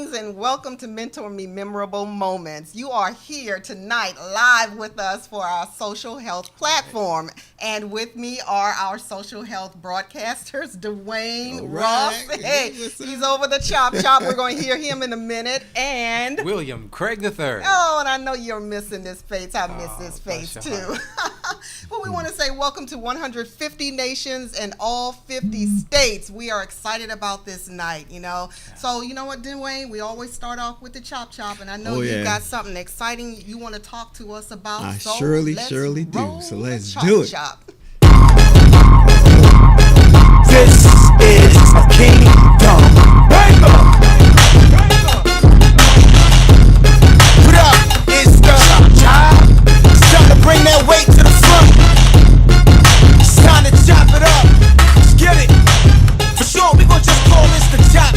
Greetings and welcome to MentorMe Memorable Moments. You are here tonight live with us for our social health platform. And with me are our social health broadcasters, Dwayne Ross. Hey, he's over the chop. We're going to hear him in a minute. And William Craig III. Oh, and I know you're missing this face. I miss this face too. Well, we want to say welcome to 150 nations and all 50 states. We are excited about this night, So, you know what, Dwayne? We always start off with the chop, and I know you've got something exciting you want to talk to us about. I surely do. So let's do it. Chop. This is a kingdom banger. What up? It's the chop. It's time to bring that weight to the front. It's time to chop it up. Let's get it. For sure, we gon' just call this the chop.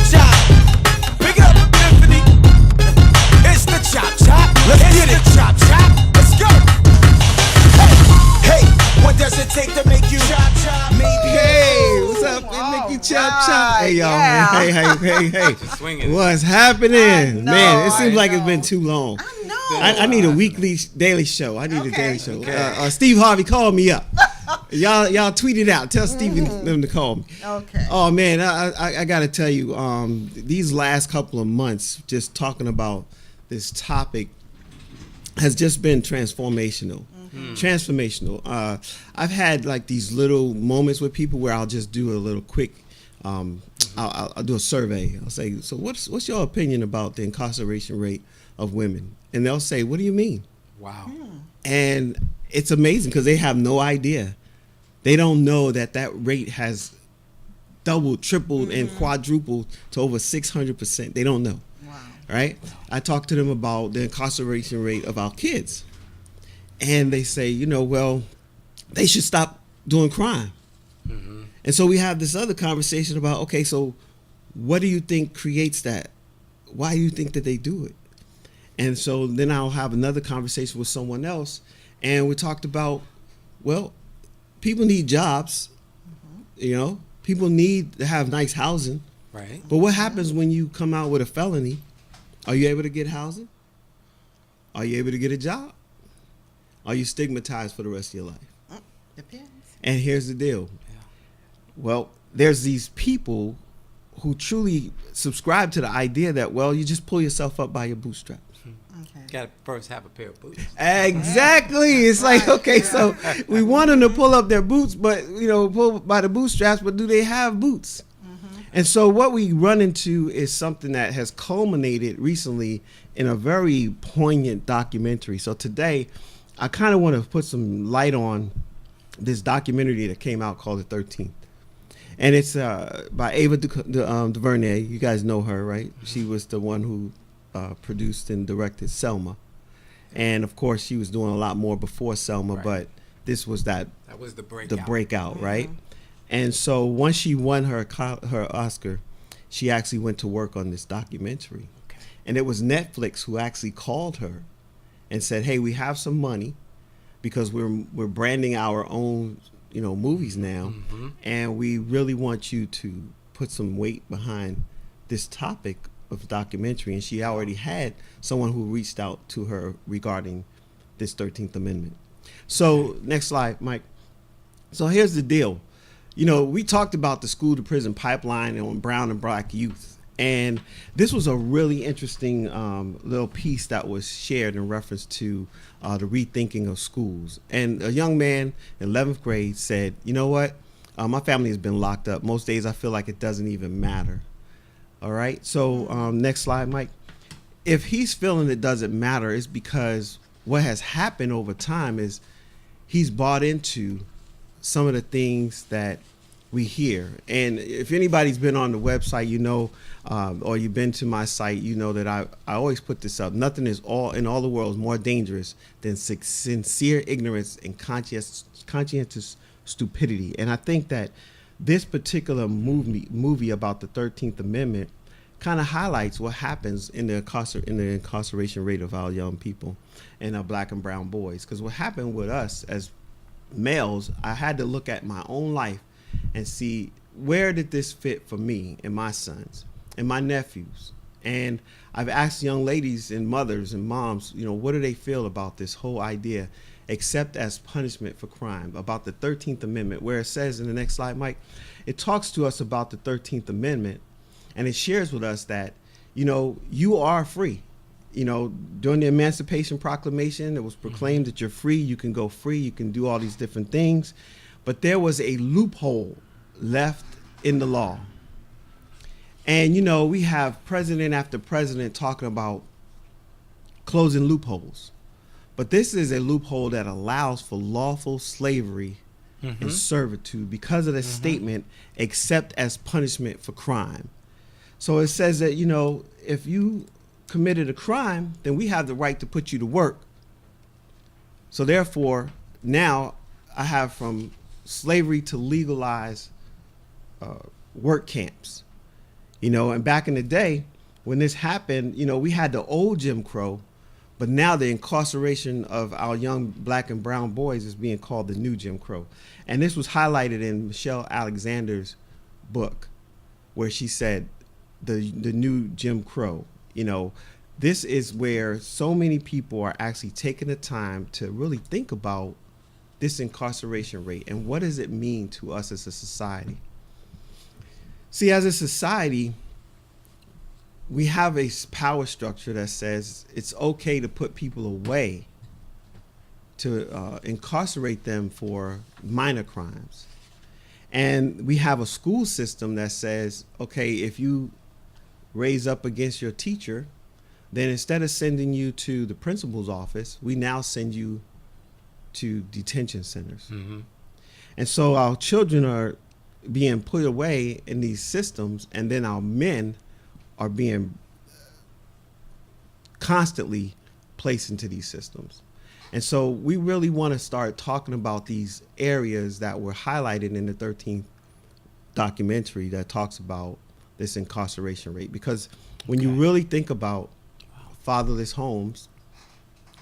Pick it up, Epiphany. It's the chop. Let's get it. Chop. Let's go. Hey, what does it take to make you chop? Maybe. Hey, what's up? It make you chop. Hey, y'all. Yeah. Hey. What's happening? Man, it seems like it's been too long. I need a weekly daily show. I need a daily show. Okay. Steve Harvey called me up. Y'all tweet it out. Tell Steve them to call me. Okay. Oh man, I got to tell you, these last couple of months, just talking about this topic has just been transformational. Transformational. I've had like these little moments with people where I'll just do a little quick. I'll do a survey. I'll say, so what's your opinion about the incarceration rate of women? And they'll say, what do you mean? Wow. And it's amazing because they have no idea. They don't know that rate has doubled, tripled, and quadrupled to over 600%. They don't know. Wow. Right? I talked to them about the incarceration rate of our kids. And they say, well, they should stop doing crime. And so we have this other conversation about, okay, so what do you think creates that? Why do you think that they do it? And so then I'll have another conversation with someone else. And we talked about, well, people need jobs, people need to have nice housing. Right. But what happens when you come out with a felony? Are you able to get housing? Are you able to get a job? Are you stigmatized for the rest of your life? Depends. And here's the deal. Well, there's these people who truly subscribe to the idea that, you just pull yourself up by your bootstraps. Okay. Got to first have a pair of boots. Exactly. It's like, okay, so we want them to pull up their boots, but, pull by the bootstraps, but do they have boots? And so what we run into is something that has culminated recently in a very poignant documentary. So today, I kind of want to put some light on this documentary that came out called The 13th. And it's by Ava DuVernay. You guys know her, right? She was the one who produced and directed Selma. And, of course, she was doing a lot more before Selma, but this was that was the breakout, right? And so once she won her Oscar, she actually went to work on this documentary. Okay. And it was Netflix who actually called her and said, hey, we have some money because we're branding our own movies now, and we really want you to put some weight behind this topic of documentary. And she already had someone who reached out to her regarding this 13th Amendment. So next slide, Mike. So here's the deal. We talked about the school to prison pipeline on brown and black youth. And this was a really interesting little piece that was shared in reference to the rethinking of schools. And a young man in 11th grade said, you know what? My family has been locked up. Most days I feel like it doesn't even matter. All right. So next slide, Mike. If he's feeling it doesn't matter, it's because what has happened over time is he's bought into some of the things that we hear. And if anybody's been on the website, or you've been to my site, that I always put this up. Nothing is in all the world is more dangerous than sincere ignorance and conscientious stupidity. And I think that this particular movie about the 13th Amendment kind of highlights what happens in the incarceration rate of our young people and our black and brown boys. Because what happened with us as males, I had to look at my own life and see where did this fit for me and my sons and my nephews And I've asked young ladies and mothers and moms, what do they feel about this whole idea, except as punishment for crime, about the 13th Amendment, where it says in the next slide, Mike, it talks to us about the 13th Amendment, and it shares with us that, you are free. During the Emancipation Proclamation, it was proclaimed that you're free, you can go free, you can do all these different things. But there was a loophole left in the law. And, we have president after president talking about closing loopholes. But this is a loophole that allows for lawful slavery and servitude because of the statement, except as punishment for crime. So it says that, if you committed a crime, then we have the right to put you to work. So therefore, now I have from slavery to legalize work camps. And back in the day when this happened, we had the old Jim Crow, but now the incarceration of our young black and brown boys is being called the new Jim Crow. And this was highlighted in Michelle Alexander's book, where she said the new Jim Crow. This is where so many people are actually taking the time to really think about this incarceration rate and what does it mean to us as a society. See, as a society, we have a power structure that says it's okay to put people away, to incarcerate them for minor crimes. And we have a school system that says, okay, if you raise up against your teacher, then instead of sending you to the principal's office, we now send you to detention centers. And so our children are being put away in these systems, and then our men are being constantly placed into these systems. And so we really want to start talking about these areas that were highlighted in the 13th documentary that talks about this incarceration rate. Because when you really think about fatherless homes,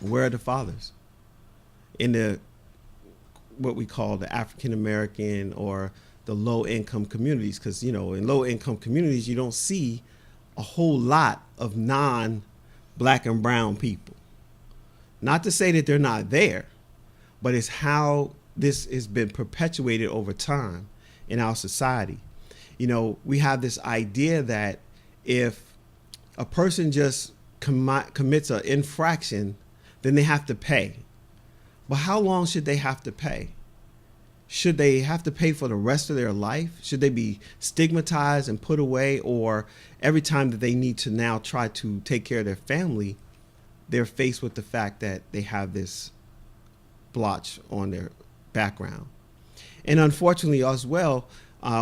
where are the fathers? In the what we call the African American or the low income communities, because in low income communities you don't see a whole lot of non-black and brown people. Not to say that they're not there, but it's how this has been perpetuated over time in our society. We have this idea that if a person just commits an infraction, then they have to pay. But how long should they have to pay? Should they have to pay for the rest of their life? Should they be stigmatized and put away? Or every time that they need to now try to take care of their family, they're faced with the fact that they have this blotch on their background. And unfortunately as well,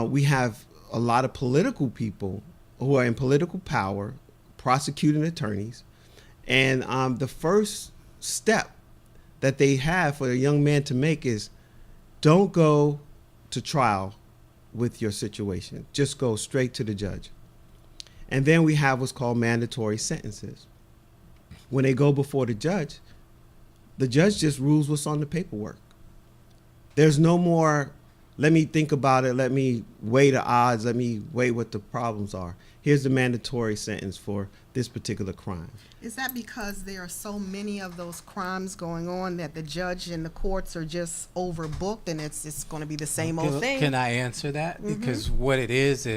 we have a lot of political people who are in political power, prosecuting attorneys. And the first step that they have for a young man to make is, don't go to trial with your situation. Just go straight to the judge. And then we have what's called mandatory sentences. When they go before the judge just rules what's on the paperwork. There's no more, let me think about it, let me weigh the odds, let me weigh what the problems are. Here's the mandatory sentence for this particular crime. Is that because there are so many of those crimes going on that the judge and the courts are just overbooked and it's just going to be the same old thing? Can I answer that? Because what it is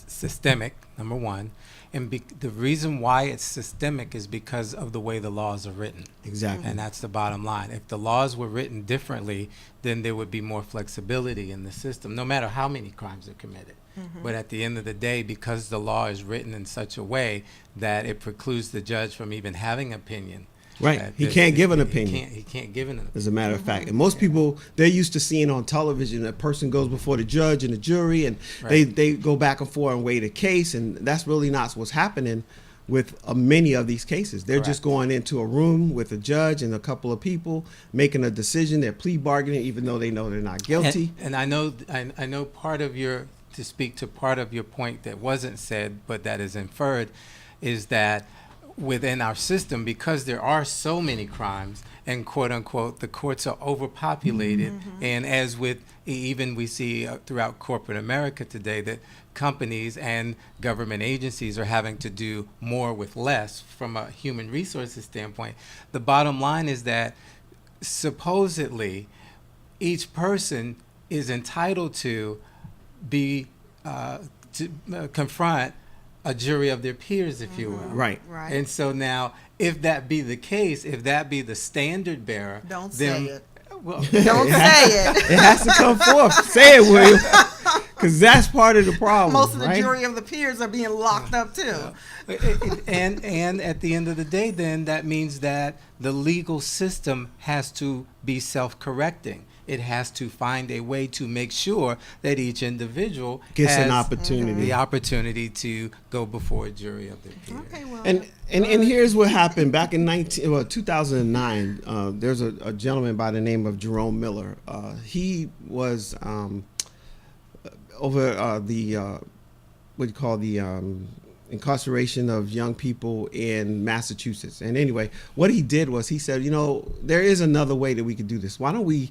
systemic, number one. And the reason why it's systemic is because of the way the laws are written. Exactly. And that's the bottom line. If the laws were written differently, then there would be more flexibility in the system, no matter how many crimes are committed. But at the end of the day, because the law is written in such a way that it precludes the judge from even having opinion. Right. He can't give an opinion. He can't give an opinion. As a matter of fact. And most people, they're used to seeing on television a person goes before the judge and the jury, and they go back and forth and weigh the case. And that's really not what's happening with many of these cases. They're just going into a room with a judge and a couple of people making a decision. They're plea bargaining, even though they know they're not guilty. And I know part of to speak to part of your point that wasn't said, but that is inferred, is that within our system, because there are so many crimes and quote unquote the courts are overpopulated, and as with even we see throughout corporate America today that companies and government agencies are having to do more with less from a human resources standpoint. The bottom line is that supposedly each person is entitled to be confront a jury of their peers, if you will. Right. Right. And so now, if that be the case, if that be the standard bearer, Don't then, say it. Well, Don't say it. It has to come forth. Say it, William. Because that's part of the problem. Most of the right? jury of the peers are being locked up too. and at the end of the day, then that means that the legal system has to be self-correcting. It has to find a way to make sure that each individual Gets has an opportunity. the opportunity to go before a jury of their peers. Okay, well. And here's what happened back in 2009. There's a gentleman by the name of Jerome Miller. He was over the what you call the incarceration of young people in Massachusetts. And anyway, what he did was he said, there is another way that we could do this. Why don't we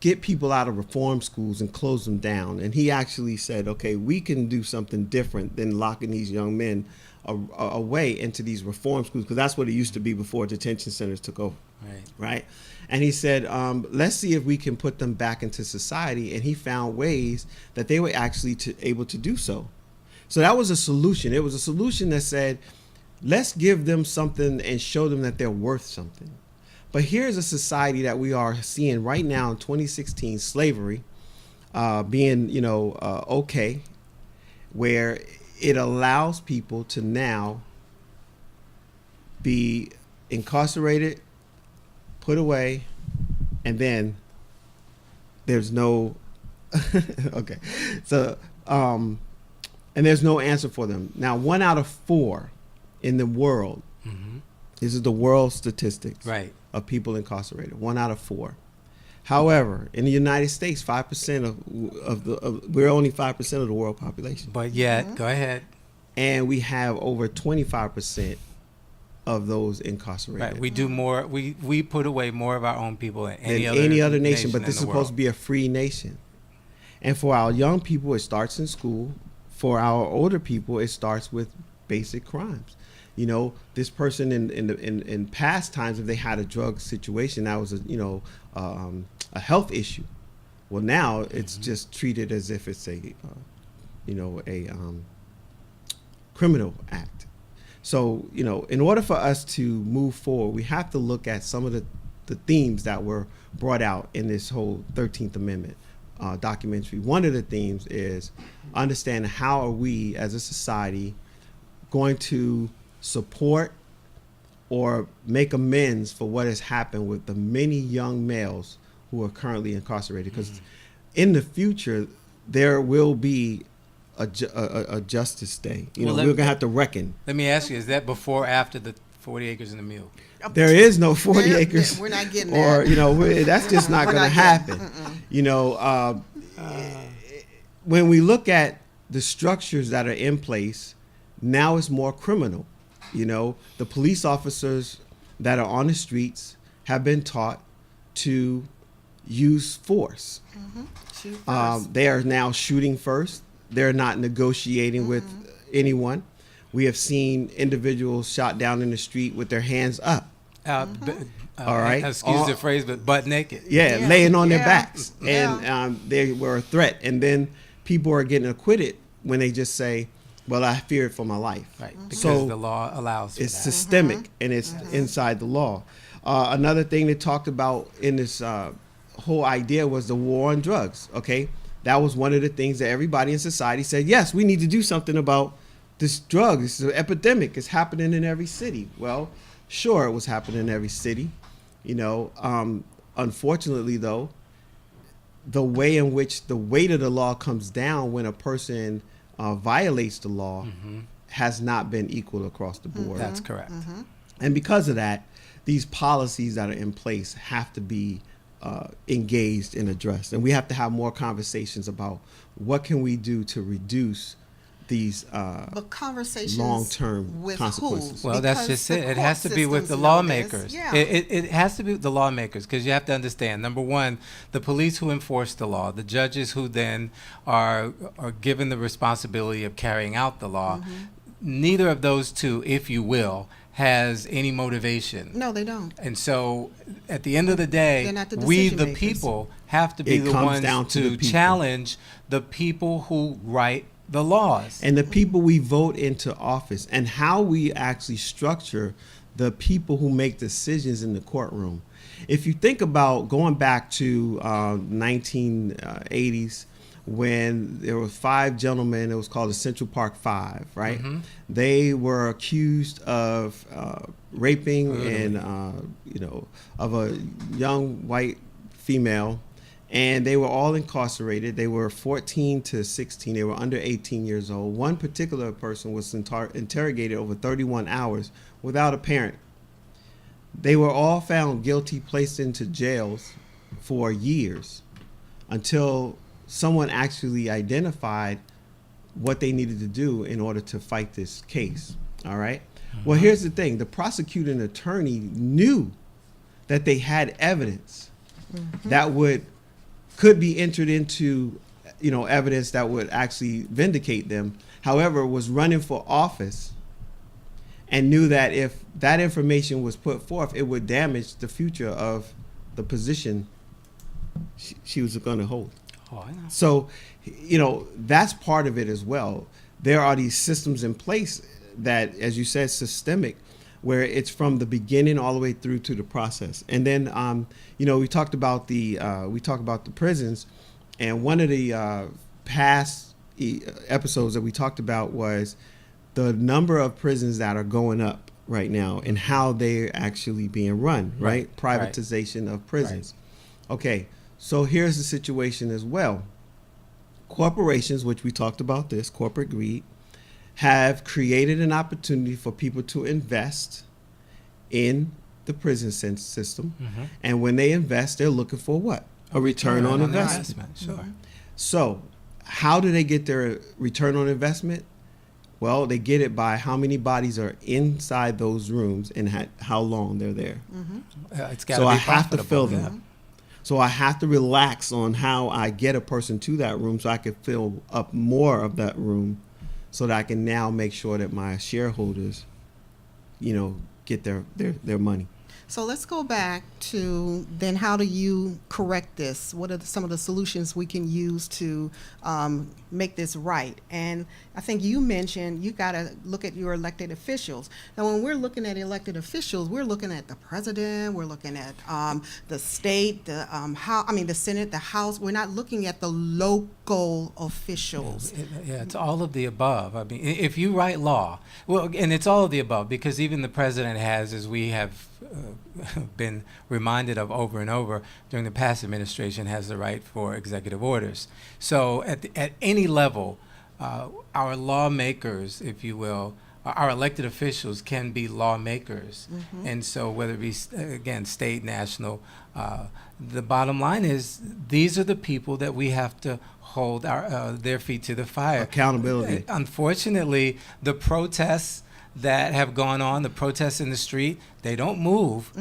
get people out of reform schools and close them down? And he actually said, okay, we can do something different than locking these young men away into these reform schools, because that's what it used to be before detention centers took over. Right. And he said, let's see if we can put them back into society. And he found ways that they were actually able to do so. So that was a solution. It was a solution that said, let's give them something and show them that they're worth something. But here's a society that we are seeing right now in 2016, slavery being, okay, where it allows people to now be incarcerated, put away, and then there's no, okay. So, and there's no answer for them. Now, 1 out of 4 in the world, this is the world statistics. Right. Of people incarcerated, 1 out of 4. However, in the United States, 5% we're only 5% of the world population. But yet, go ahead. And we have over 25% of those incarcerated. Right. We do more. We put away more of our own people than any other nation. But this is supposed to be a free nation. And for our young people, it starts in school. For our older people, it starts with basic crimes. This person in past times, if they had a drug situation, that was a health issue. Well, now it's just treated as if it's a criminal act. So, in order for us to move forward, we have to look at some of the themes that were brought out in this whole 13th Amendment documentary. One of the themes is understanding how are we as a society going to support or make amends for what has happened with the many young males who are currently incarcerated. Because in the future, there will be a justice day. We're going to have to reckon. Let me ask you, is that before or after the 40 acres and a mule? There is no 40 acres. We're not getting or, that. That's just not going to happen. When we look at the structures that are in place, now it's more criminal. The police officers that are on the streets have been taught to use force. They are now shooting first. They're not negotiating with anyone. We have seen individuals shot down in the street with their hands up. All right. Excuse the phrase, but butt naked. Yeah, laying on their backs. Yeah. And they were a threat. And then people are getting acquitted when they just say, well, I fear it for my life. Right, because so the law allows for it's that. systemic and it's inside the law. Another thing they talked about in this whole idea was the war on drugs. Okay, that was one of the things that everybody in society said, yes, we need to do something about this drug. This is an epidemic. It's happening in every city. Well, sure, it was happening in every city. Unfortunately, though, the way in which the weight of the law comes down when a person violates the law has not been equal across the board. That's correct. And because of that, these policies that are in place have to be engaged and addressed. And we have to have more conversations about what can we do to reduce these But conversations long-term with consequences. who? Well, that's Because just the it. It court has to be with the systems know lawmakers. this. Yeah. It has to be with the lawmakers, because you have to understand, number one, the police who enforce the law, the judges who then are given the responsibility of carrying out the law. Mm-hmm. Neither of those two, if you will, has any motivation. No, they don't. And so at the end of the day, They're not the we, decision the makers. people, have to be It the comes down ones to the to people. challenge the people who write the laws. And the people we vote into office, and how we actually structure the people who make decisions in the courtroom. If you think about going back to 1980s, when there were 5 gentlemen, it was called the Central Park Five, right? Mm-hmm. They were accused of raping and of a young white female, and they were all incarcerated. They were 14 to 16. They were under 18 years old. One particular person was interrogated over 31 hours without a parent. They were all found guilty, placed into jails for years, until someone actually identified what they needed to do in order to fight this case. All right. Well, here's the thing. The prosecuting attorney knew that they had evidence that could be entered into, evidence that would actually vindicate them. However, was running for office and knew that if that information was put forth, it would damage the future of the position she was going to hold. Oh, I know. So, that's part of it as well. There are these systems in place that, as you said, systemic, where it's from the beginning all the way through to the process. And then, we talked about the prisons, and one of the past episodes that we talked about was the number of prisons that are going up right now and how they're actually being run, right? Privatization of prisons. Right. Okay. So here's the situation as well. Corporations, which we talked about this, corporate greed, have created an opportunity for people to invest in the prison system. Mm-hmm. And when they invest, they're looking for what? A return on investment. Sure. Mm-hmm. So how do they get their return on investment? Well, they get it by how many bodies are inside those rooms and how long they're there. Mm-hmm. It's gotta So be I have to profitable. fill them. So I have to relax on how I get a person to that room so I can fill up more of that room so that I can now make sure that my shareholders, get their money. So let's go back to then how do you correct this? What are some of the solutions we can use to make this right? And I think you mentioned you got to look at your elected officials. Now, when we're looking at elected officials, we're looking at the president, we're looking at the state, the Senate, the House. We're not looking at the local officials. Yeah, it's all of the above. I mean, if you write law, and it's all of the above, because even the president has, as we have been reminded of over and over during the past administration, has the right for executive orders. So at any level, our lawmakers, if you will, our elected officials can be lawmakers. Mm-hmm. And so whether it be, again, state, national, the bottom line is these are the people that we have to hold their feet to the fire. Accountability. Unfortunately, the protests that have gone on, the protests in the street, they don't move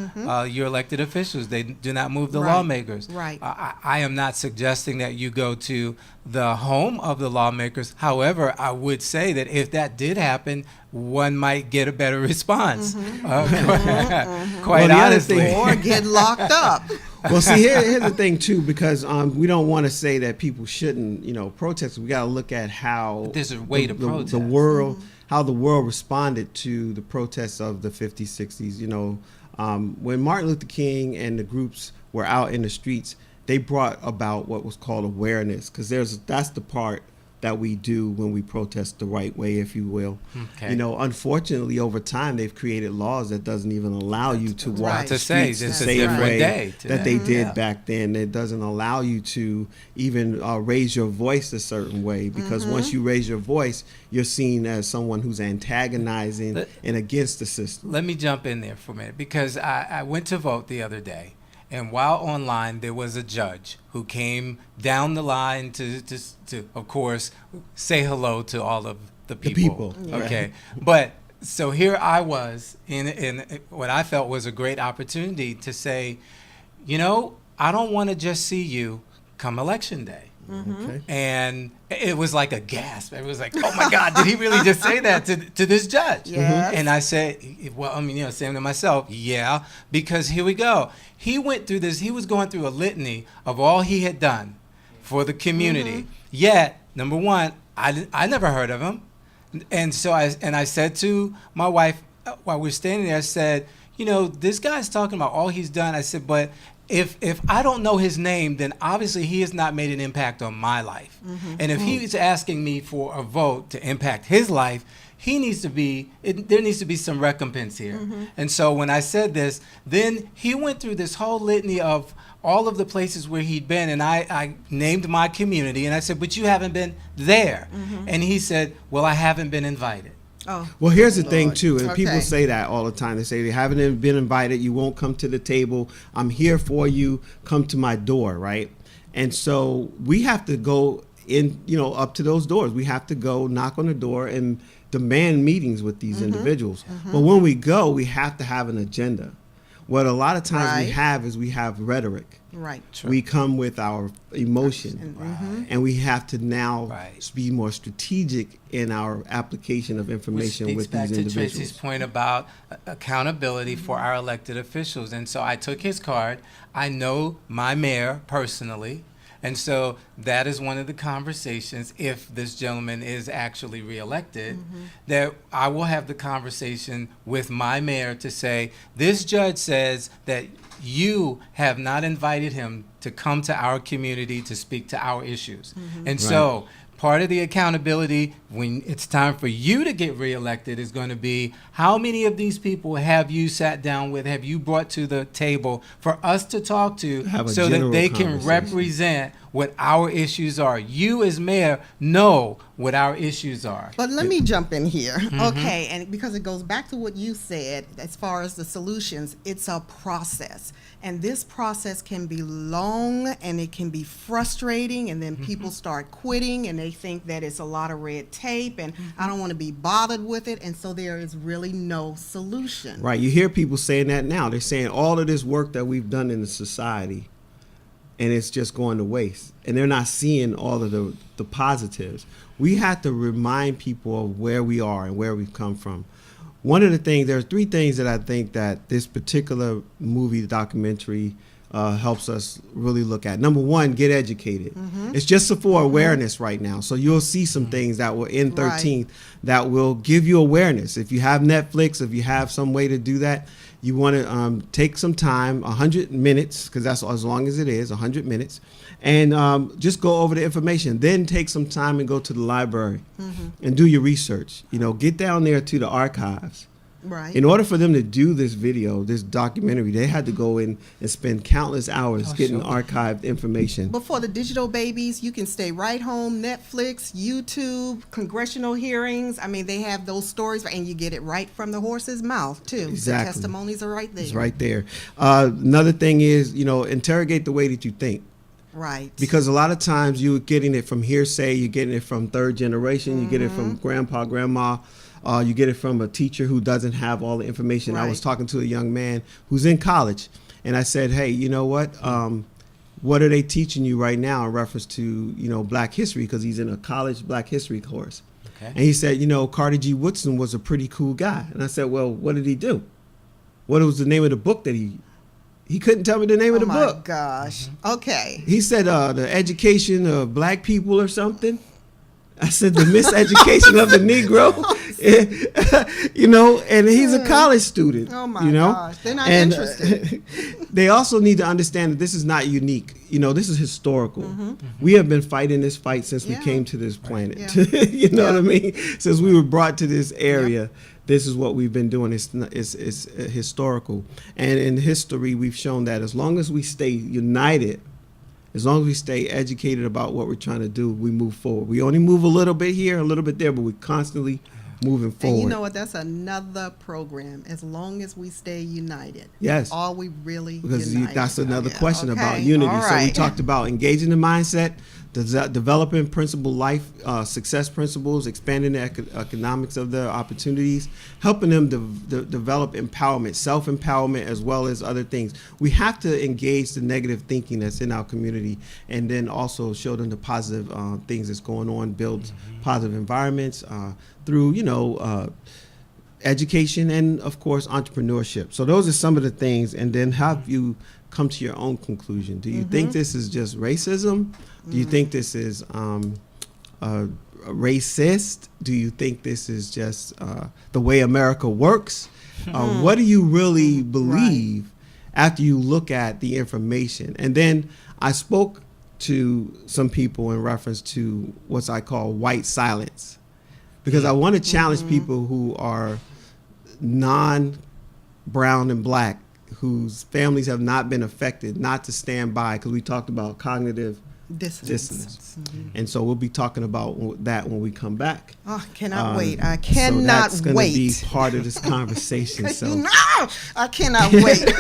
your elected officials. They do not move the lawmakers. Right. I am not suggesting that you go to the home of the lawmakers. However, I would say that if that did happen, one might get a better response. Quite honestly. Or get locked up. Well, see, here's the thing, too, because we don't want to say that people shouldn't, protest. We got to look at how there's a way to protest. The world, how the world responded to the protests of the 50s, 60s. When Martin Luther King and the groups were out in the streets, they brought about what was called awareness, because that's the part that we do when we protest the right way, if you will. Okay. Unfortunately, over time, they've created laws that doesn't even allow you to walk the streets the same way that they did back then. It doesn't allow you to even raise your voice a certain way, because once you raise your voice, you're seen as someone who's antagonizing and against the system. Let me jump in there for a minute, because I went to vote the other day. And while online, there was a judge who came down the line to of course, say hello to all of the people. people. Okay. But so here I was in what I felt was a great opportunity to say, you know, I don't want to just see you come election day. Okay. And it was like a gasp. It was like, oh my God, did he really just say that to this judge? Yes. And I said, well, I mean, you know, saying to myself, yeah, because here we go. He went through this, he was going through a litany of all he had done for the community. Yet, number one, I never heard of him. And so I said to my wife while we were standing there, I said, you know, this guy's talking about all he's done. I said, but if I don't know his name, then obviously he has not made an impact on my life. And if he's asking me for a vote to impact his life, there needs to be some recompense here. And so when I said this, then he went through this whole litany of all of the places where he'd been, and I named my community, and I said, but you haven't been there. And he said, well, I haven't been invited. Oh, Well, here's the thing, too, and Okay. people say that all the time. They say they haven't been invited. You won't come to the table. I'm here for you. Come to my door, right? And so we have to go in, you know, up to those doors. We have to go knock on the door and demand meetings with these individuals. But when we go, we have to have an agenda. What a lot of times we Right. have rhetoric. right. We come with our emotion, and we have to now Right. be more strategic in our application of Which information speaks with back these to individuals. Tracy's point about accountability for our elected officials. And so I took his card. I know my mayor personally. And so that is one of the conversations, if this gentleman is actually reelected, that I will have the conversation with my mayor to say, this judge says that you have not invited him to come to our community to speak to our issues. And so part of the accountability when it's time for you to get reelected is going to be, how many of these people have you sat down with, have you brought to the table for us to talk to, Have a so that general they can conversation. represent what our issues are. You as mayor know what our issues are. But let me jump in here. Okay, and because it goes back to what you said as far as the solutions, it's a process. And this process can be long and it can be frustrating, and then people start quitting and they think that it's a lot of red tape and I don't want to be bothered with it, and so there is really no solution. Right. You hear people saying that now. They're saying all of this work that we've done in the society, and it's just going to waste. And they're not seeing all of the positives. We have to remind people of where we are and where we've come from. One of the things, there are three things that I think that this particular movie documentary helps us really look at. Number one, get educated. It's just for awareness right now. So you'll see some things that will in 13th that will give you awareness. If you have Netflix, if you have some way to do that, you want to take some time, 100 minutes, because that's as long as it is, 100 minutes, and just go over the information. Then take some time and go to the library and do your research. You know, get down there to the archives. Right. In order for them to do this video, this documentary, they had to go in and spend countless hours getting sure. archived information. But for the digital babies, you can stay right home, Netflix, YouTube, congressional hearings. I mean, they have those stories, and you get it right from the horse's mouth, too. Exactly. The testimonies are right there. It's right there. Another thing is, you know, interrogate the way that you think. Right. Because a lot of times you're getting it from hearsay, you're getting it from third generation, you get it from grandpa, grandma, you get it from a teacher who doesn't have all the information. I was Right. talking to a young man who's in college, and I said, hey, you know what are they teaching you right now in reference to, you know, Black history? Because he's in a college Black history course. Okay. And he said, you know, Carter G. Woodson was a pretty cool guy. And I said, well, what did he do? What was the name of the book that he couldn't tell me the name of the Oh my book. gosh. Okay. He said the education of Black people or something. I said the miseducation of the Negro. You know, and he's a college student. Oh my you know? gosh. They're not And, interested. they also need to understand that this is not unique. You know, this is historical. We have been fighting this fight since we Yeah. came to this planet. Yeah. You know what I mean? Since we were brought to this area, this is what we've been doing. It's historical. And in history, we've shown that as long as we stay united, as long as we stay educated about what we're trying to do, we move forward. We only move a little bit here, a little bit there, but we constantly moving forward. And you know what? That's another program. As long as we stay united. Yes. Are we really Because united? that's another Yeah, question okay. about unity. All So we right. talked about engaging the mindset, developing principle life success principles, expanding the economics of their opportunities, helping them develop empowerment, self-empowerment, as well as other things. We have to engage the negative thinking that's in our community, and then also show them the positive things that's going on, build positive environments through, education and, of course, entrepreneurship. So those are some of the things, and then have you come to your own conclusion. Do you think this is just racism? Do you think this is racist? Do you think this is just the way America works? What do you really believe after you look at the information? And then I spoke to some people in reference to what I call white silence, because I want to challenge people who are non-brown and black, whose families have not been affected, not to stand by, because we talked about cognitive dissonance. And so we'll be talking about that when we come back. Oh, I cannot wait. I cannot so that's gonna wait. be part of this conversation. So No, I cannot wait.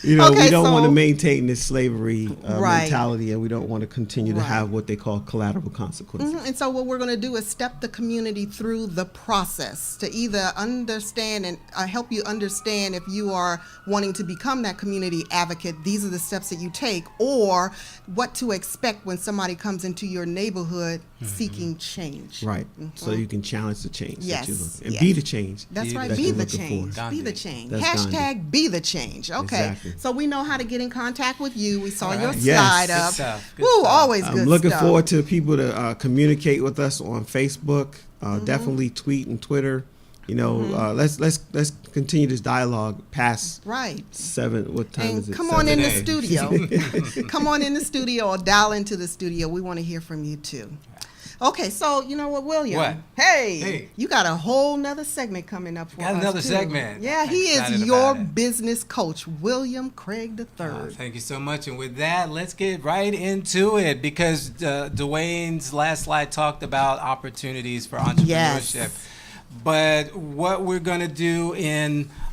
we Okay, don't want to so- maintain this slavery Right. mentality, and we don't want to continue to Right. have what they call collateral consequences. And so what we're going to do is step the community through the process to either understand and help you understand if you are wanting to become that community advocate, these are the steps that you take, or what to expect when somebody comes into your neighborhood seeking change. Right. So you can challenge the change that you're Yes, looking, and yes. be the change. That's right. that Be you're the looking change. for. Be the Gandhi. change. That's Hashtag Gandhi. be the change. Okay. Exactly. So we know how to get in contact with you. We saw All your right. Yes. slide Good up. stuff. Good Woo, stuff. always good I'm looking stuff. forward to people to communicate with us on Facebook. Definitely tweet and Twitter. Let's continue this dialogue past Right. 7. What time is And it? come on in the Today. studio. Come on in the studio or dial into the studio. We want to hear from you too. Okay, so you know what, William? What? Hey, you got a whole nother segment coming up for Got us. another too. segment. Yeah, he Excited is your about it. business coach, William Craig III. Thank you so much. And with that, let's get right into it, because Dwayne's last slide talked about opportunities for entrepreneurship. Yes. But what we're going to do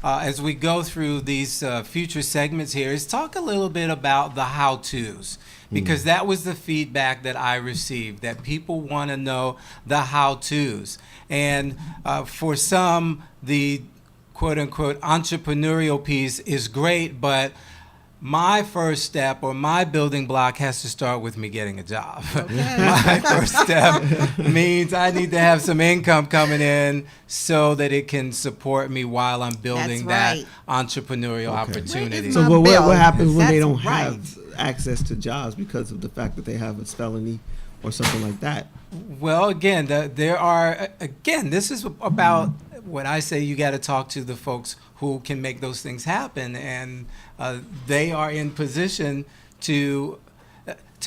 as we go through these future segments here is talk a little bit about the how-tos, because that was the feedback that I received, that people want to know the how-tos. And for some, the quote-unquote entrepreneurial piece is great, but my first step or my building block has to start with me getting a job. My first step means I need to have some income coming in so that it can support me while I'm building That's that entrepreneurial opportunity. Where is So my what bill? happens when they That's don't right. have access to jobs because of the fact that they have a felony or something like that? Well, again, this is about when I say you got to talk to the folks who can make those things happen, and they are in position to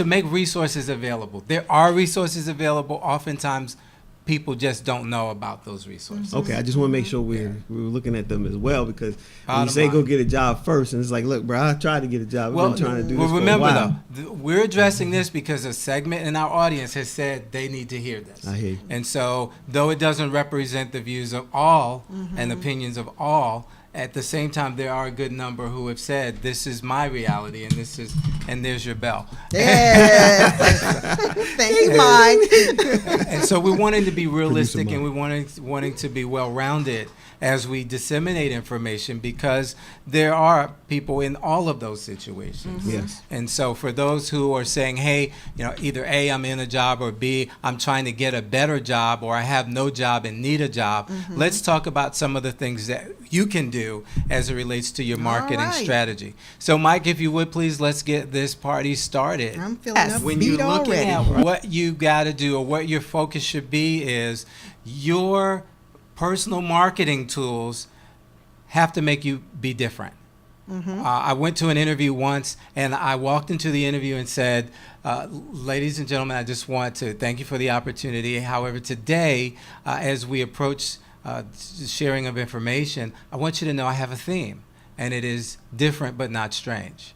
make resources available. There are resources available. Oftentimes, people just don't know about those resources. Okay, I just want to make sure we're looking at them as well, because when you Bottom say line. go get a job first, and it's like, look, bro, I tried to get a job. I've been trying to do this for a remember while. though, we're addressing this because a segment in our audience has said they need to hear this. I hear you. And so, though it doesn't represent the views of all and opinions of all, at the same time, there are a good number who have said, this is my reality, and there's your bell. Yes. Thank you, Mike. And so we're wanting to be realistic, Producer and we're wanting to be well-rounded as we disseminate information, because there are people in all of those situations. Yes. And so for those who are saying, hey, either A, I'm in a job, or B, I'm trying to get a better job, or I have no job and need a job, let's talk about some of the things that you can do as it relates to your marketing right. strategy. So Mike, if you would please, let's get this party started. I'm feeling upbeat When you're looking already. at what you got to do, or what your focus should be, is your personal marketing tools have to make you be different. I went to an interview once, and I walked into the interview and said, ladies and gentlemen, I just want to thank you for the opportunity. However, today, as we approach sharing of information, I want you to know I have a theme, and it is different but not strange.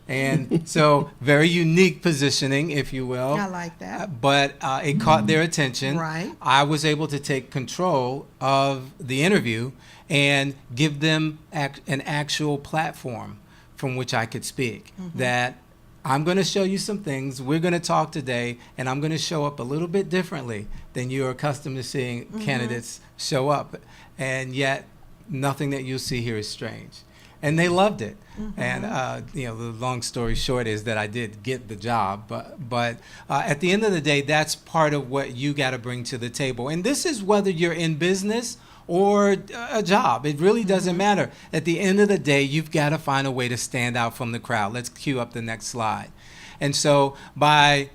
And so very unique positioning, if you will. I like that. But it caught their attention. Right. I was able to take control of the interview and give them an actual platform from which I could speak. That I'm going to show you some things. We're going to talk today, and I'm going to show up a little bit differently than you're accustomed to seeing candidates show up. And yet, nothing that you'll see here is strange. And they loved it. And the long story short is that I did get the job. But at the end of the day, that's part of what you got to bring to the table. And this is whether you're in business or a job. It really doesn't matter. At the end of the day, you've got to find a way to stand out from the crowd. Let's cue up the next slide. And so by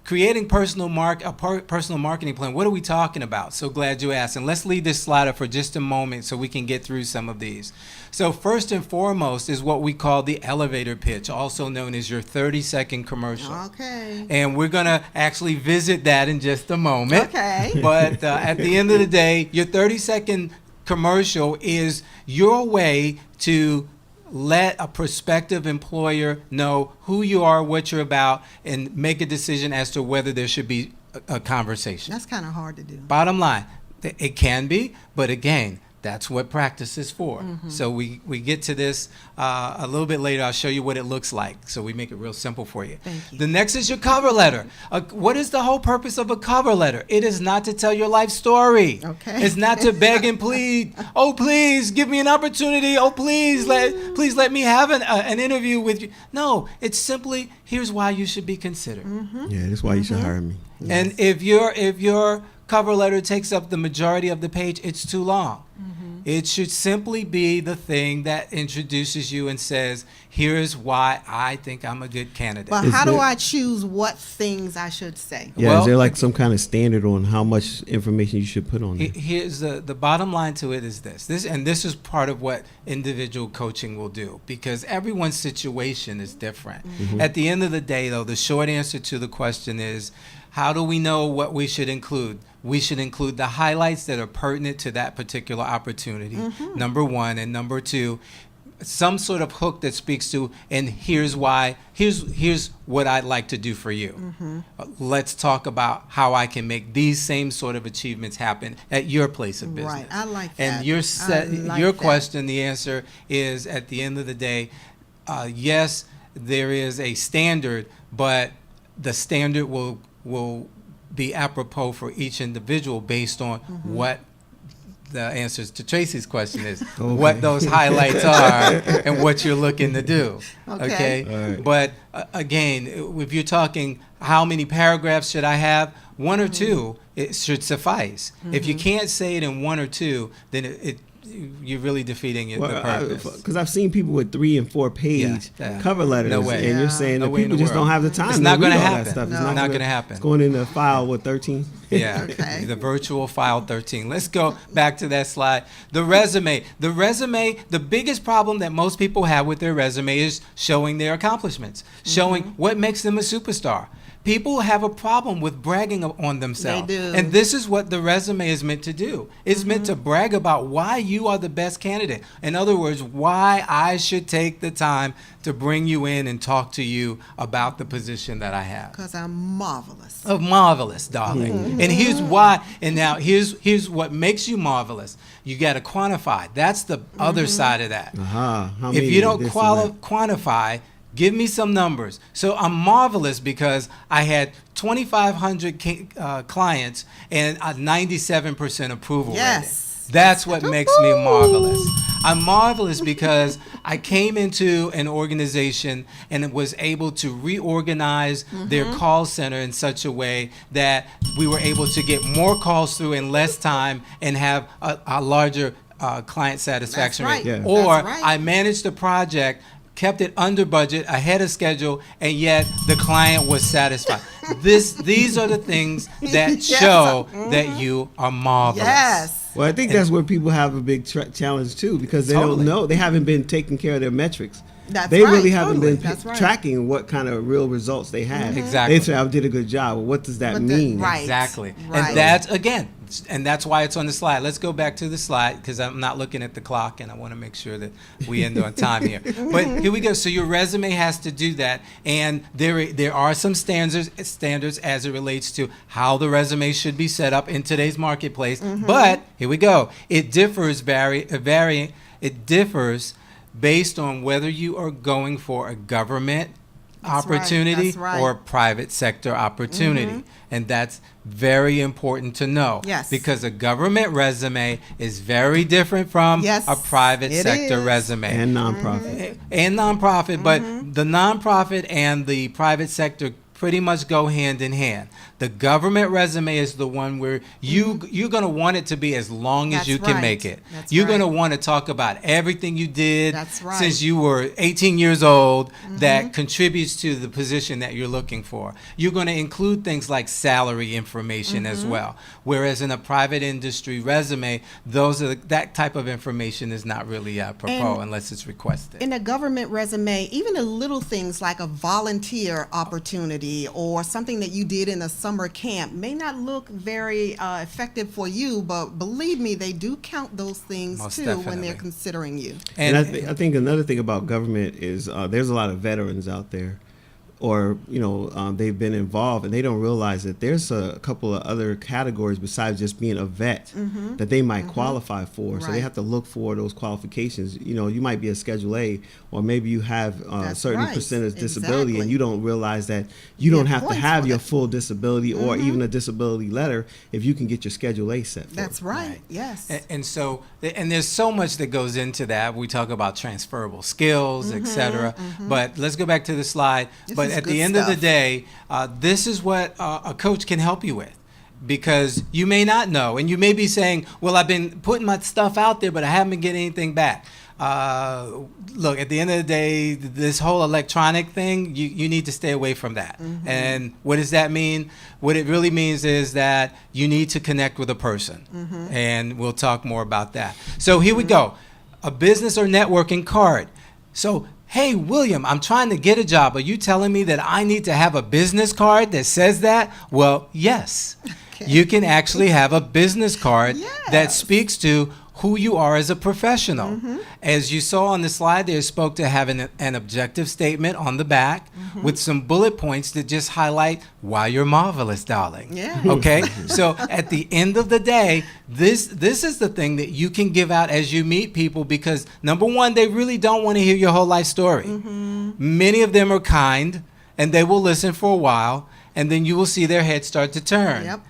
creating personal marketing plan, what are we talking about? So glad you asked. And let's leave this slide up for just a moment so we can get through some of these. So first and foremost is what we call the elevator pitch, also known as your 30-second commercial. Okay. And we're going to actually visit that in just a moment. Okay. But at the end of the day, your 30-second commercial is your way to let a prospective employer know who you are, what you're about, and make a decision as to whether there should be a conversation. That's kind of hard to do. Bottom line, it can be, but again, that's what practice is for. So we get to this a little bit later. I'll show you what it looks like. So we make it real simple for you. Thank you. The next is your cover letter. What is the whole purpose of a cover letter? It is not to tell your life story. Okay. It's not to beg and plead. Oh, please give me an opportunity. Oh, please let me have an interview with you. No, it's simply here's why you should be considered. Yeah, that's why you should hire me. And if your cover letter takes up the majority of the page, it's too long. It should simply be the thing that introduces you and says, here's why I think I'm a good candidate. But how do I choose what things I should say? Yeah, Well, is there like some kind of standard on how much information you should put on there? Here's the bottom line to it is this is part of what individual coaching will do, because everyone's situation is different. At the end of the day, though, the short answer to the question is, how do we know what we should include? We should include the highlights that are pertinent to that particular opportunity, number one. And number two, some sort of hook that speaks to, and here's why, here's what I'd like to do for you. Let's talk about how I can make these same sort of achievements happen at your place of business. Right, I like that. And your question, the answer is, at the end of the day, yes, there is a standard, but the standard will be apropos for each individual based on what the answers to Tracy's question is, what those highlights are and what you're looking to do. Okay? All right. But again, if you're talking how many paragraphs should I have, one or two, it should suffice. If you can't say it in one or two, then you're really defeating the purpose. Because I've seen people with 3 and 4 page cover letters, No way. and you're saying No that way in people the just world. don't have the time. It's to not read going to all that happen. stuff. No. It's Not gonna going to happen. It's going in the file with 13. Yeah, Okay. the virtual file 13. Let's go back to that slide. The resume. The biggest problem that most people have with their resume is showing their accomplishments, showing what makes them a superstar. People have a problem with bragging on themselves. They do. And this is what the resume is meant to do. It's meant to brag about why you are the best candidate. In other words, why I should take the time to bring you in and talk to you about the position that I have. Because I'm marvelous. Oh, marvelous, darling. And here's why. And now here's what makes you marvelous. You got to quantify. That's the other side of that. How If many you don't this and that? quantify, give me some numbers. So I'm marvelous because I had 2,500 clients and a 97% approval Yes. rating. That's what makes me marvelous. I'm marvelous because I came into an organization and was able to reorganize their call center in such a way that we were able to get more calls through in less time and have a larger client satisfaction That's rate. right. Or That's right. I managed the project, kept it under budget, ahead of schedule, and yet the client was satisfied. These are the things that Yes. show that you are marvelous. Yes. Well, I think that's where people have a big challenge too, because they Totally. don't know, they haven't been taking care of their metrics. That's They right, really haven't totally. been That's right. tracking what kind of real results they had. Exactly. They say, I did a good job. Well, what does that But mean? right. Exactly. Right. And that's, again, And that's why it's on the slide. Let's go back to the slide because I'm not looking at the clock and I want to make sure that we end on time here. But here we go. So your resume has to do that, and there are some standards as it relates to how the resume should be set up in today's marketplace. But here we go. It differs based on whether you are going for a government opportunity or private sector opportunity. And that's very important to know. Yes. Because a government resume is very different from a private sector resume. And nonprofit. And nonprofit, but the nonprofit and the private sector pretty much go hand in hand. The government resume is the one where you're going to want it to be as long as you can make it. You're going to want to talk about everything you did since you were 18 years old that contributes to the position that you're looking for. You're going to include things like salary information as well. Whereas in a private industry resume, that type of information is not really apropos unless it's requested. In a government resume, even the little things like a volunteer opportunity or something that you did in a summer camp may not look very effective for you, but believe me, they do count those things Most too definitely. when they're considering you. And I think another thing about government is there's a lot of veterans out there, or they've been involved and they don't realize that there's a couple of other categories besides just being a vet that they might qualify for. So they have to look for those qualifications. You might be a Schedule A, or maybe you have a certain percentage disability, and you don't realize that you don't have to have your full disability or even a disability letter if you can get your Schedule A set for. That's right. Yes. And so, and there's so much that goes into that. We talk about transferable skills, etc. But let's go back to the slide. But at the end of the day, this is what a coach can help you with. Because you may not know, and you may be saying, well, I've been putting my stuff out there, but I haven't been getting anything back. Look, at the end of the day, this whole electronic thing, you need to stay away from that. And what does that mean? What it really means is that you need to connect with a person. And we'll talk more about that. So here we go. A business or networking card. So, hey, William, I'm trying to get a job. Are you telling me that I need to have a business card that says that? Well, yes. You can actually have a business card that speaks to who you are as a professional. As you saw on the slide, they spoke to having an objective statement on the back with some bullet points that just highlight why you're marvelous, darling. Okay? So at the end of the day, this is the thing that you can give out as you meet people, because number one, they really don't want to hear your whole life story. Many of them are kind and they will listen for a while, and then you will see their head start to turn.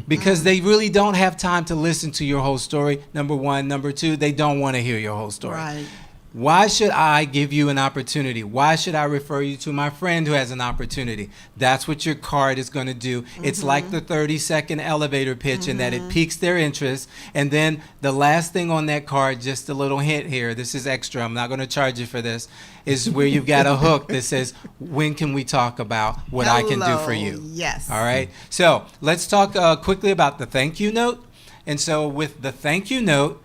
Because they really don't have time to listen to your whole story, number one. Number two, they don't want to hear your whole story. Why should I give you an opportunity? Why should I refer you to my friend who has an opportunity? That's what your card is going to do. It's like the 30-second elevator pitch in that it piques their interest. And then the last thing on that card, just a little hint here, this is extra, I'm not going to charge you for this, is where you've got a hook that says, when can we talk about what I can do for you? All right? So let's talk quickly about the thank you note. And so with the thank you note,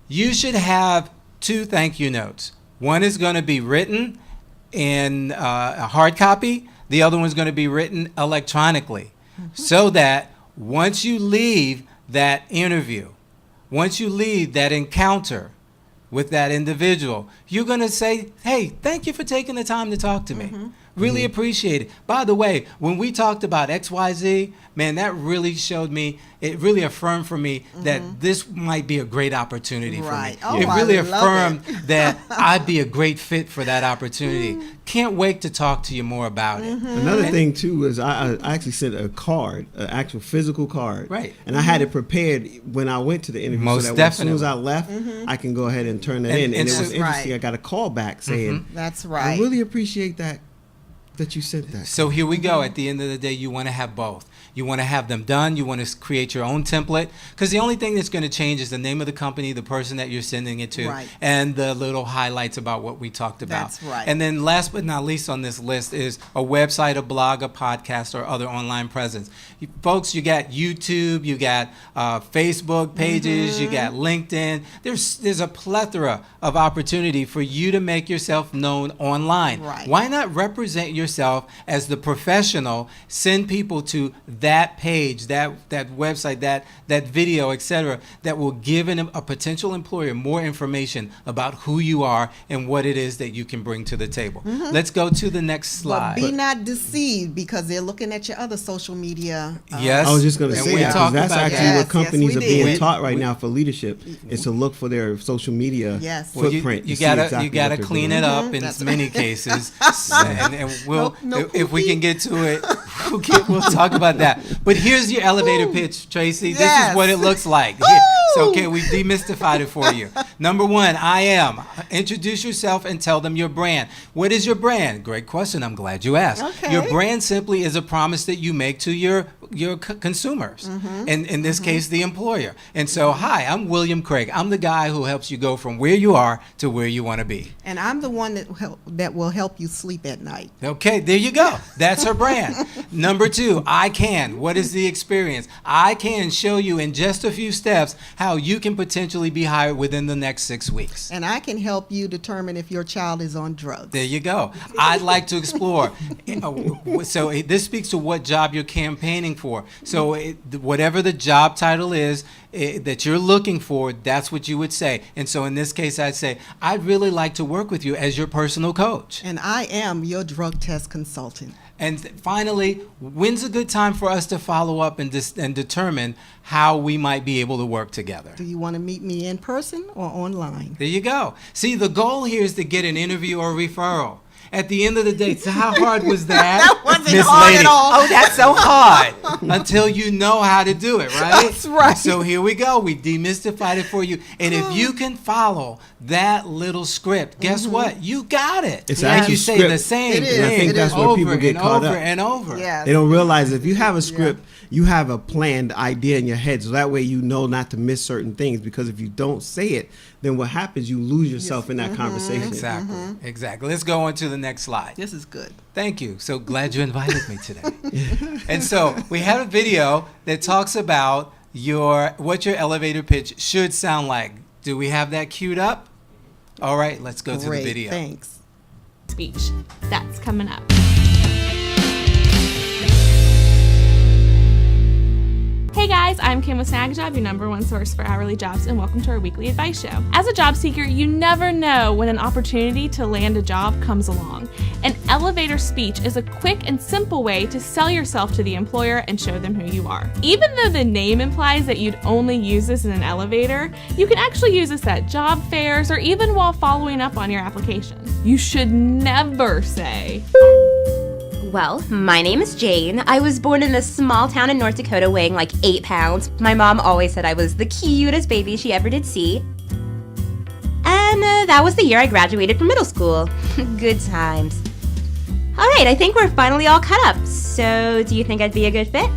you should have 2 thank you notes. One is going to be written in a hard copy. The other one's going to be written electronically. So that once you leave that interview, once you leave that encounter with that individual, you're going to say, hey, thank you for taking the time to talk to me. Really appreciate it. By the way, when we talked about XYZ, man, that really showed me, it really affirmed for me that this might be a great opportunity for me. It really affirmed that I'd be a great fit for that opportunity. Can't wait to talk to you more about it. Another thing, too, is I actually sent a card, an actual physical card. And I had it prepared when I went to the interview. Most so that definitely. As soon as I left, I can go ahead and turn that in. And it was interesting. I got a call back saying, I really appreciate that you sent that. So here we go. At the end of the day, you want to have both. You want to have them done. You want to create your own template, because the only thing that's going to change is the name of the company, the person that you're sending it to, and the little highlights about what we talked about. And then last but not least on this list is a website, a blog, a podcast, or other online presence. Folks, you got YouTube, you got Facebook pages, you got LinkedIn. There's a plethora of opportunity for you to make yourself known online. Why not represent yourself as the professional, send people to that page, that website, that video, etc., that will give a potential employer more information about who you are and what it is that you can bring to the table. Let's go to the next slide. But be not deceived, because they're looking at your other social media. Yes. I was just going to And say we that, talked because that's about actually that. what companies Yes, are we being did. taught right now for leadership, is to look for their social media Yes. Well, footprint. you to see gotta exactly you gotta what they're clean doing. it up in That's many cases, and we'll No if we poopy. can get to it, we'll talk about that. But here's your elevator pitch, Tracy. This Yes. is what it looks like. Woo! So okay, we've demystified it for you. Number one, I am. Introduce yourself and tell them your brand. What is your brand? Great question. I'm glad you asked. Okay. Your brand simply is a promise that you make to your consumers, and in this case, the employer. And so, hi, I'm William Craig. I'm the guy who helps you go from where you are to where you want to be. And I'm the one that will help you sleep at night. Okay, there you go. That's her brand. Number two, I can. What is the experience? I can show you in just a few steps how you can potentially be hired within the next 6 weeks. And I can help you determine if your child is on drugs. There you go. I'd like to explore. So this speaks to what job you're campaigning for. So whatever the job title is that you're looking for, that's what you would say. And so in this case, I'd say, I'd really like to work with you as your personal coach. And I am your drug test consultant. And finally, when's a good time for us to follow up and determine how we might be able to work together? Do you want to meet me in person or online? There you go. See, the goal here is to get an interview or referral. At the end of the day, so how hard was that? That wasn't Miss hard Lady? at all. Oh, that's so hard. Until you know how to do it, right? That's right. So here we go. We demystified it for you. And if you can follow that little script, guess what? You got it. It's and actually you say script. the same It is. And I thing think that's where over people get and caught over up. and over. Yes. They don't realize if you have a script, you have a planned idea in your head, so that way you know not to miss certain things. Because if you don't say it, then what happens? You lose yourself in that conversation. Exactly. Exactly. Let's go on to the next slide. This is good. Thank you. So glad you invited me today. And so we have a video that talks about what your elevator pitch should sound like. Do we have that queued up? All right, let's go to the Great, video. thanks. Speech. That's coming up. Hey guys, I'm Kim with SnagJob, your #1 source for hourly jobs, and welcome to our weekly advice show. As a job seeker, you never know when an opportunity to land a job comes along. An elevator speech is a quick and simple way to sell yourself to the employer and show them who you are. Even though the name implies that you'd only use this in an elevator, you can actually use this at job fairs or even while following up on your application. You should never say, Well, my name is Jane. I was born in a small town in North Dakota weighing like 8 pounds. My mom always said I was the cutest baby she ever did see. And that was the year I graduated from middle school. Good times. Alright, I think we're finally all caught up. So, do you think I'd be a good fit?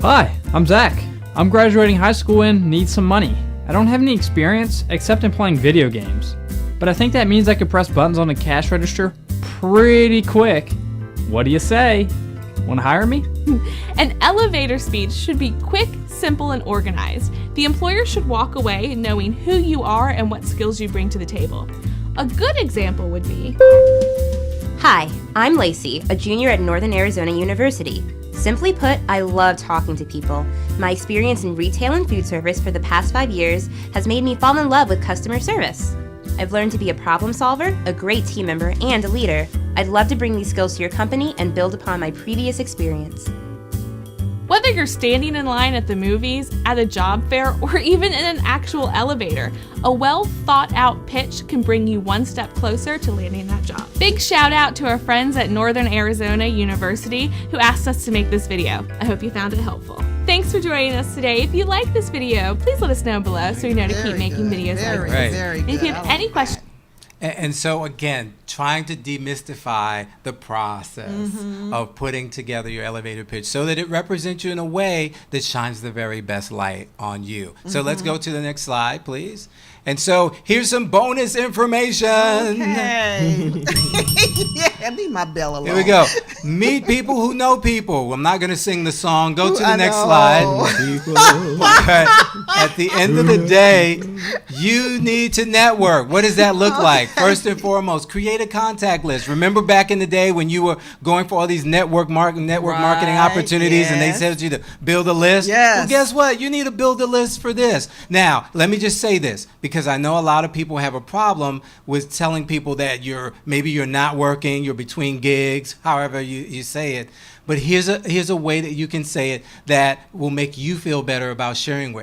Hi, I'm Zach. I'm graduating high school and need some money. I don't have any experience except in playing video games. But I think that means I could press buttons on the cash register pretty quick. What do you say? Want to hire me? An elevator speech should be quick, simple, and organized. The employer should walk away knowing who you are and what skills you bring to the table. A good example would be, Hi, I'm Lacey, a junior at Northern Arizona University. Simply put, I love talking to people. My experience in retail and food service for the past 5 years has made me fall in love with customer service. I've learned to be a problem solver, a great team member, and a leader. I'd love to bring these skills to your company and build upon my previous experience. whether you're standing in line at the movies, at a job fair, or even in an actual elevator, a well thought out pitch can bring you one step closer to landing that job. Big shout out to our friends at Northern Arizona University who asked us to make this video. I hope you found it helpful. Thanks for joining us today. If you like this video, please let us know below so we know to keep making videos like this. Very And good. if you have any questions, And so again, trying to demystify the process of putting together your elevator pitch so that it represents you in a way that shines the very best light on you. So let's go to the next slide, please. And so here's some bonus information. Okay. Yeah, leave my bell alone. Here we go. Meet people who know people. I'm not going to sing the song. Go to the I next know. slide. But at the end of the day, you need to network. What does that look like? First and foremost, create a contact list. Remember back in the day when you were going for all these network marketing opportunities, and they said you to build a list? Yes. Well, guess what? You need to build a list for this. Now, let me just say this, because I know a lot of people have a problem with telling people that maybe you're not working, you're between gigs, however you say it. But here's a way that you can say it that will make you feel better about sharing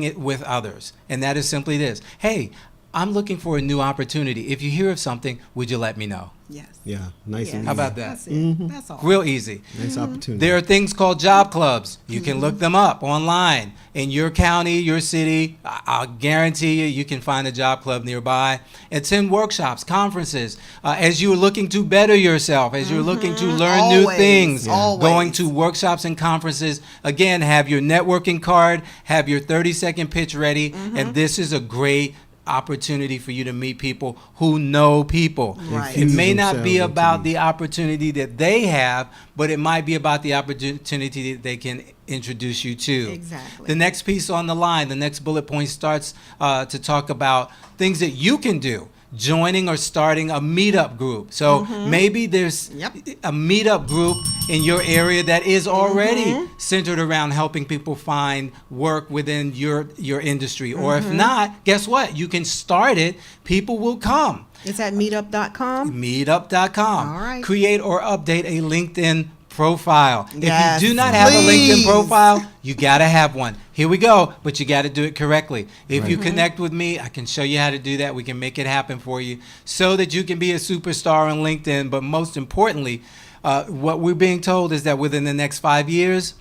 it with others. And that is simply this. Hey, I'm looking for a new opportunity. If you hear of something, would you let me know? Yes. Yeah, nice and easy. How about that? That's it. That's all. Real easy. Nice opportunity. There are things called job clubs. You can look them up online. In your county, your city, I'll guarantee you can find a job club nearby. Attend workshops, conferences. As you're looking to better yourself, as you're looking to learn new Always. things, Always. going to workshops and conferences. Again, have your networking card, have your 30-second pitch ready, and this is a great opportunity for you to meet people who know people. Right. It may not Themselves be into about you. the opportunity that they have, but it might be about the opportunity that they can introduce you to. Exactly. The next piece on the line, the next bullet point starts to talk about things that you can do. Joining or starting a meetup group. So maybe there's a meetup group in your area that is already centered around helping people find work within your industry. Or if not, guess what? You can start it. People will come. It's at meetup.com. Meetup.com. All right. Create or update a LinkedIn profile. Yes, If you do not have a please. LinkedIn profile, you got to have one. Here we go, but you got to do it correctly. If you connect with me, I can show you how to do that. We can make it happen for you so that you can be a superstar on LinkedIn. But most importantly, what we're being told is that within the next 5 years,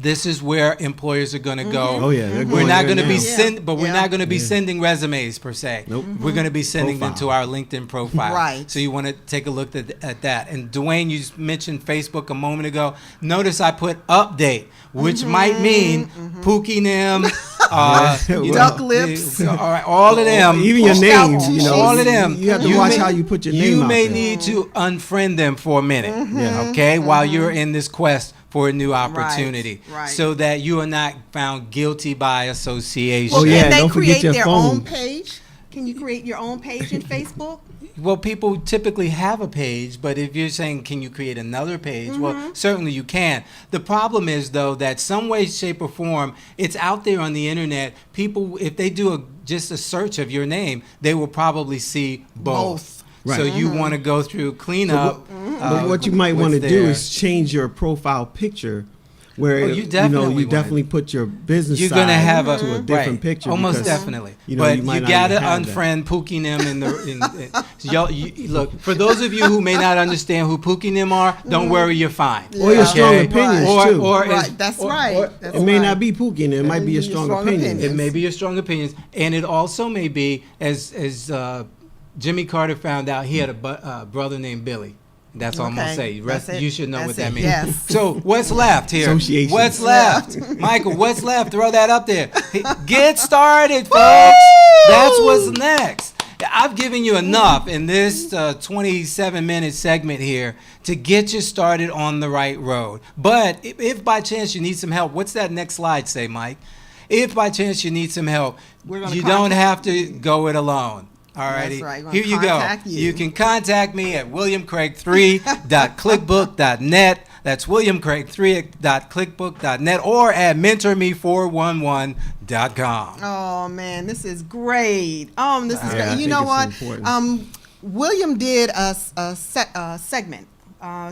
this is where employers are going to go. Oh, yeah, they're We're going not there going to be now. we're not going to be sending resumes per se. Nope. We're going to be sending them to Profile. our LinkedIn profile. Right. So you want to take a look at that. And Dwayne, you mentioned Facebook a moment ago. Notice I put update, which might mean Pookie Nim, Duck Lips. all right, all of them. Even your names, you know. All of them. You have to watch how you put your name You out may there. need to unfriend them for a minute, Yeah. okay, while you're in this quest for a new opportunity, right. so that you are not found guilty by association. Oh, yeah, Can they don't forget create your their phone. own page? Can you create your own page in Facebook? Well, people typically have a page, but if you're saying, can you create another page? Well, certainly you can. The problem is, though, that some way, shape, or form, it's out there on the internet. People, if they do just a search of your name, they will probably see both. Right. So you want to go through cleanup. But what you might want to what's do there. is change your profile picture where Oh, you definitely you definitely put your business You're side gonna have to a different right, picture. almost because, definitely. You know, but you, might you not gotta even have that. unfriend Pookie Nim look, for those of you who may not understand who Pookie Nim are, don't worry, you're fine. Or your strong opinions too. Right, that's right. That's It may right. not be Pookie, and it might be a strong opinion. It may be your strong opinions, and it also may be, as Jimmy Carter found out, he had a brother named Billy. That's all I'm gonna Okay, say. that's it. You should know That's what that it, means. yes. So what's left here? Association. What's left, Michael? What's left? Throw that up there. Get started, folks. That's what's next. I've given you enough in this 27-minute segment here to get you started on the right road. But if by chance you need some help, what's that next slide say, Mike? If by chance you need some help, We're gonna you don't contact have to go it alone. Alrighty, That's right. We're here gonna you go. contact you. You can contact me at williamcraig3.clickbook.net. That's williamcraig3.clickbook.net or at mentorme411.com. Oh man, this is great. This is Yeah, I great. You think know it's what? important. William did a segment.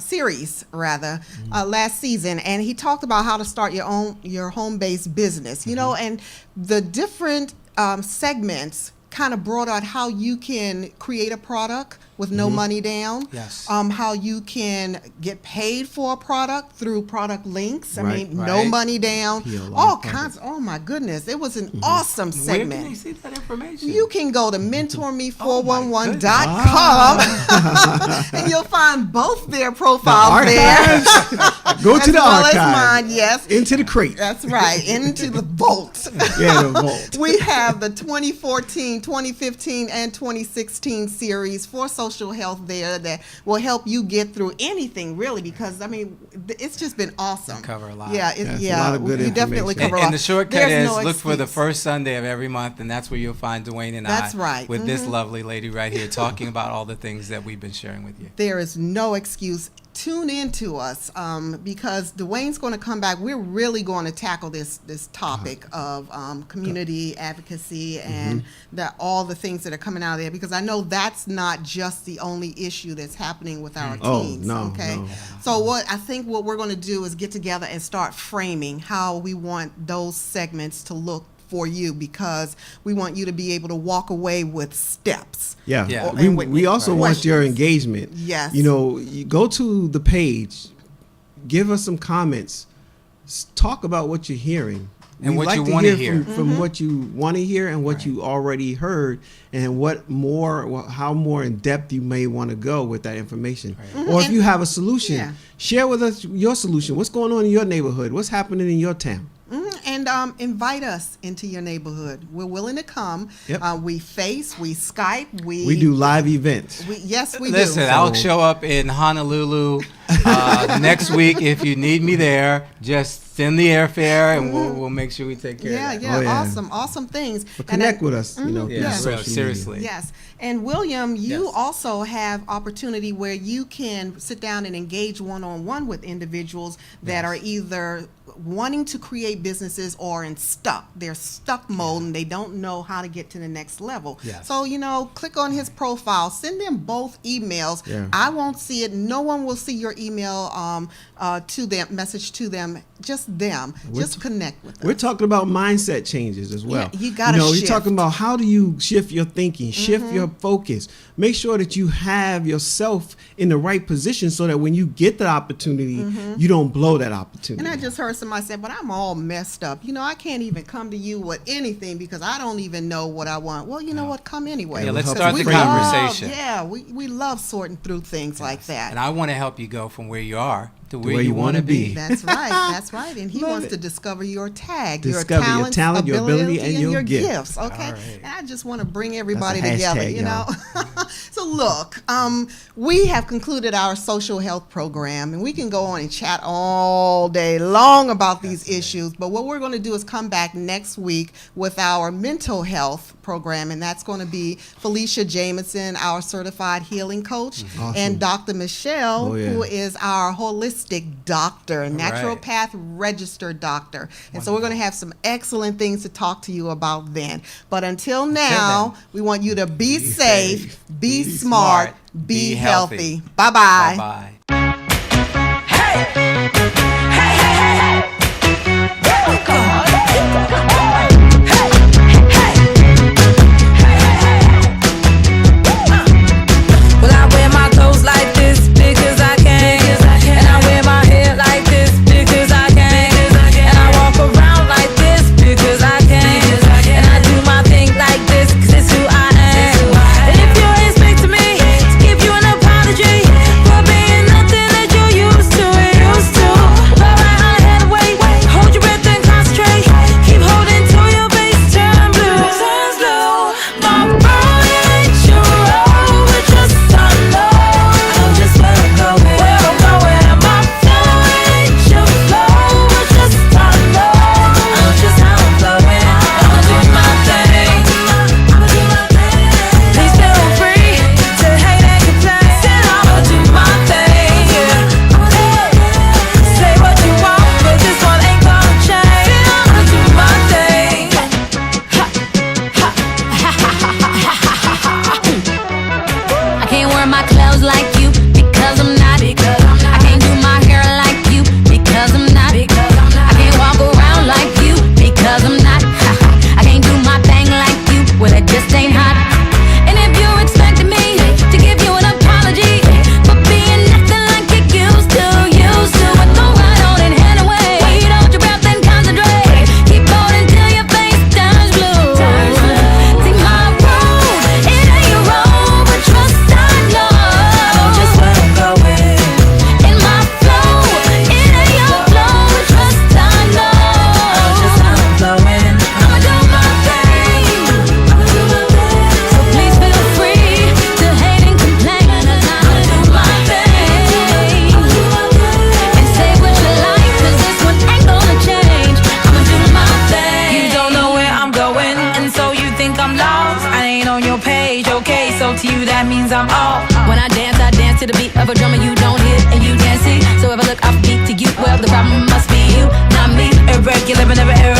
Series rather last season, and he talked about how to start your home-based business, you know, and the different segments kind of brought out how you can create a product, with no money down. Yes. How you can get paid for a product through product links. I Right. mean, no Right. money down. PLR All product. kinds. Oh my goodness, it was an awesome Where segment. can they see that information? You can go to MentorMe411.com Ah. and you'll find both their profiles there. Archives. Go to As the well as archive. mine, yes. Into the crate. That's right, into the vault. Yeah, the vault. We have the 2014, 2015, and 2016 series for social health there that will help you get through anything, really, because, I mean, it's just been awesome. We cover a lot. Yeah, Yeah, it's a lot of good you definitely information. cover a lot. And the shortcut There's is no look for the excuse. first Sunday of every month, and that's where you'll find Dwayne and That's I right. with this lovely lady right here talking about all the things that we've been sharing with you. There is no excuse. Tune in to us because Dwayne's going to come back. We're really going to tackle this topic of community advocacy and all the things that are coming out of there, because I know that's not just the only issue that's happening with our Oh, teens. no, Okay, no. so what we're going to do is get together and start framing how we want those segments to look for you, because we want you to be able to walk away with steps. Yeah. Yeah. We also want your questions. engagement. Yes. You know, you go to the page, give us some comments, talk about what you're hearing. And We'd what like you to wanna hear hear. from what you want to hear and what you already heard, and how more in depth you may want to go with that information. Or if you have a solution, Yeah. share with us your solution. What's going on in your neighborhood? What's happening in your town? And invite us into your neighborhood. We're willing to come. Yep. We Skype. We do live events. Yes, we Listen, do. I'll show up in Honolulu next week if you need me there. Just send the airfare, and we'll make sure we take care Yeah, of that. yeah, Oh, yeah. awesome things. But And connect then- with us, you know, Yeah, through Yes. real, social media. seriously. Yes. And William, you Yes. also have opportunity where you can sit down and engage one-on-one with individuals that are either wanting to create businesses or they're stuck mode and they don't know how to get to the next level. Yes. So, click on his profile, send them both emails. Yeah. I won't see it. No one will see your email to them, message to them, just them. Just connect with them. We're talking about mindset changes as well. Yeah, you gotta You're shift. talking about how do you shift your thinking, shift your focus. Make sure that you have yourself in the right position so that when you get the opportunity, you don't blow that opportunity. And I just heard somebody say, but I'm all messed up. I can't even come to you with anything because I don't even know what I want. Well, you know what? Come anyway. Yeah, let's Because start we the love- conversation. We love sorting through things like that. And I want to help you go from where you are to where where you you want wanna to be. be. That's right. That's right. And he Love wants it. to discover your tag, Discover your talents, talent, your ability, and your gift. gifts. Okay. All right. And I just want to bring everybody That's a together, hashtag, So look, we have concluded our social health program, and we can go on and chat all day long about these issues. But what we're going to do is come back next week with our mental health program, and that's going to be Felicia Jamison, our certified healing coach, and Dr. Michelle, Oh, yeah. who is our holistic doctor, right. naturopath registered doctor. And so we're going to have some excellent things to talk to you about then. But until now, then. we want you to be safe, be be smart, smart, be be healthy. healthy. Bye-bye. Bye-bye. Well, I wear my clothes like this because I can. And I wear my hair like this because I can. And I walk around like this because I can. And I do my thing like this because it's who I am. And if you're expecting me to give you an apology for being nothing that you're used to, go right ahead and wait. Hold your breath and concentrate. Keep holding till your face turn blue. My road ain't your road, but just I know just where I'm going. My flow ain't your flow, but just I know just how I'm flowing. I'ma do my thing. Please feel free to hate and complain. Said I'ma do my thing. Say what you want, but this one ain't gonna change. I'ma do my thing. I can't wear my clothes like you because I'm not. I can't do my hair like you because I'm not. I can't walk around like you because I'm not. I can't do my thing like you, well it just ain't hot. And if you expected me to give you an ain't on your page, okay, so to you that means I'm off. When I dance to the beat of a drummer you don't hit and you can't see. So if I look off beat to you, well, the problem must be you, not me. Irregular, but never error.